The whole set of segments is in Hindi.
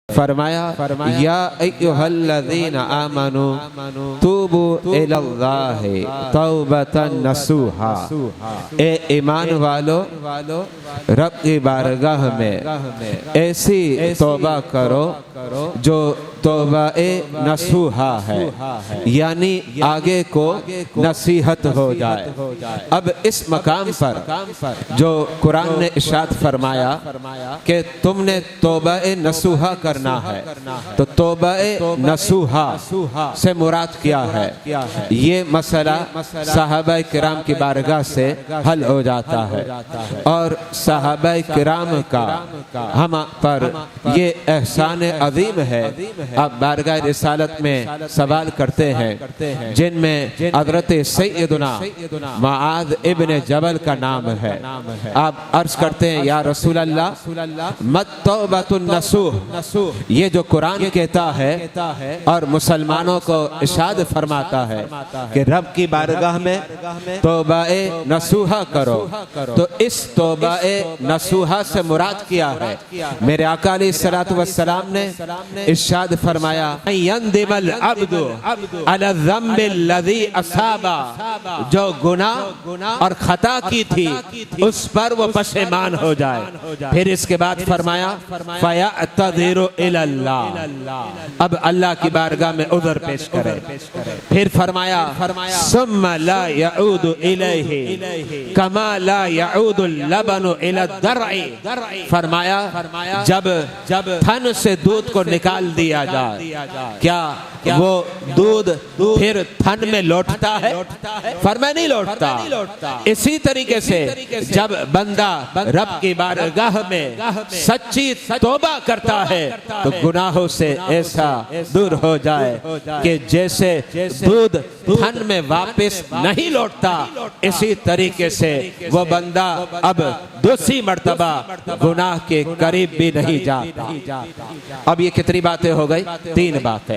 फरमाया या अय्युहल्लज़ीना आमनू तूबू इलल्लाहि तौबतन नसूहा। ए ईमान वालो, रब की बारगाह में ऐसी तौबा करो जो तौबा-ए नसूहा है, यानी आगे को नसीहत हो जाए। अब इस मकाम पर जो कुरान ने इरशाद फरमाया कि तुमने तौबा-ए नसूहा करना है, तो तौबा-ए नसूहा से मुराद क्या है? ये मसला सहाबा किराम की बारगाह से हल हो जाता है और सहाबा किराम का हम पर ये एहसान अज़ीम है। अब बारगाह रिसालत में सवाल करते हैं जिनमें हज़रत सैयदना मुआज़ इब्न जबल का नाम है। आप अर्ज करते हैं या रसूल अल्लाह मत तौबतुन नसूह, ये जो कुरान कहता है और मुसलमानों को इरशाद फरमाता है कि रब की बारगाह में तौबा-ए नसूहा करो, तो इस तौबा-ए नसूहा से मुराद क्या है? मेरे आका अलैहिस्सलातु वस्सलाम ने इरशाद फरमाया यंदिमल अब्दु अला ज़म्बिल्लज़ी असाबा, जो गुनाह और खता की थी उस पर वो पशेमान हो जाए। फिर इसके बाद फरमाया फयअतज़िरु इलल्लाह, अब अल्लाह की बारगाह में उज़र पेश करे। फिर फरमाया सुम्मा ला यऊदु इलैहि कमा ला यऊदु लबनु इला दरई, फरमाया जब थन से दूध को निकाल दिया जाए, क्या वो दूध फिर थन में लौटता है? फरमाया नहीं लौटता। इसी तरीके से जब बंदा रब की बारगाह में सच्ची तौबा करता है तो गुनाहों से ऐसा दूर हो जाए कि जैसे दूध थन में वापस नहीं लौटता, इसी तरीके से वो बंदा अब दूसरी मर्तबा गुनाह के करीब भी नहीं जाता। अब ये कितनी बातें हो गई? तीन बातें।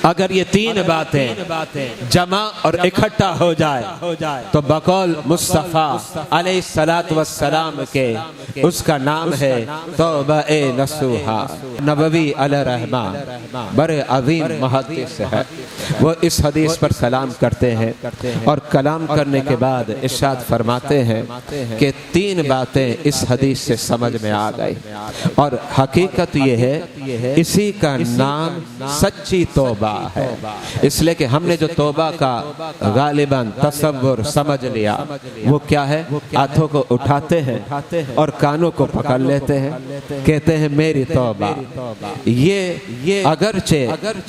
अगर ये तीन बातें जमा और इकट्ठा हो जाए तो बकौल मुस्तफा अलैहिस्सलातु वस्सलाम के उसका नाम है तौबा-ए नसूहा। नबवी अलैहिर्रहमा बड़े अजीम मुहद्दिस है, वो इस हदीस पर कलाम करते हैं और कलाम करने के बाद इरशाद फरमाते हैं कि तीन बातें इस हदीस से समझ में आ गई और हकीकत ये है इसी का नाम सच्ची तौबा है। इसलिए कि हमने जो तौबा का गालिबन तसव्वुर समझ लिया वो क्या है? हाथों को उठाते हैं और कानों को पकड़ लेते हैं, कहते हैं मेरी तौबा। ये अगरचे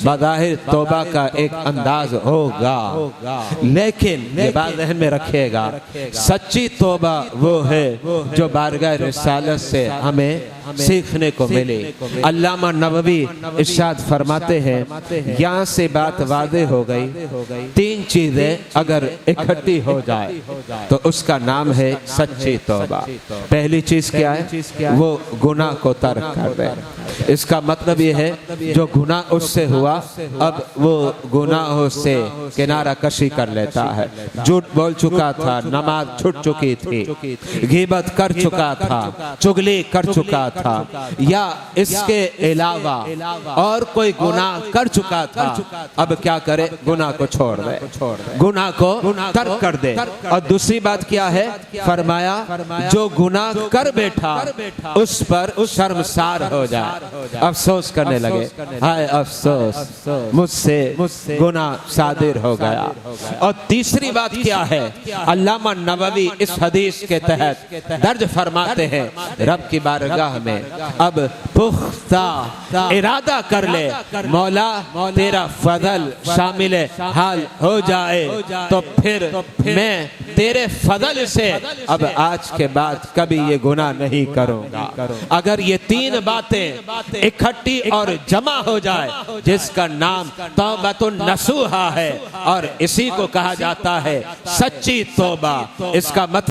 बज़ाहिर तौबा का एक अंदाज होगा, लेकिन ये बात ज़हन में रखिएगा, सच्ची तौबा वो है जो बारगाह रिसालत से हमें सीखने को मिले। अल्लामा नबवी इरशाद फरमाते हैं यहाँ से बात वाज़े हो गई, तीन चीजें अगर इकट्ठी हो जाए तो उसका नाम है सच्ची तौबा। पहली चीज क्या है? वो गुनाह को तर्क कर दे। इसका मतलब ये है जो गुनाह उससे हुआ अब वो गुनाहों से किनारा कशी कर लेता है। झूठ बोल चुका था, नमाज छूट चुकी थी, गीबत कर चुका था, चुगली कर चुका था, या इसके अलावा और कोई गुनाह कर चुका था, अब क्या करे? गुनाह को छोड़ दे, गुनाह को तर्क कर दे। और दूसरी बात क्या है? फरमाया जो गुनाह कर बैठा उस पर शर्मसार हो जाए, अफसोस करने लगे, हाय अफसोस मुझसे गुनाह सादिर हो गया। और तीसरी बात क्या है? अल्लामा नबवी इस हदीस के तहत दर्ज फरमाते हैं रब की बारगाह में अब पुख्ता इरादा कर ले, मौला तेरा फजल शामिल हाल हो जाए तो फिर मैं तेरे फजल से अब आज के बाद कभी ये गुनाह नहीं करूंगा। अगर ये तीन बातें इकट्ठी और जमा हो जाए जिसका नाम तौबतुन नसूहा है और इसी को कहा जाता है सच्ची तौबा, इसका मतलब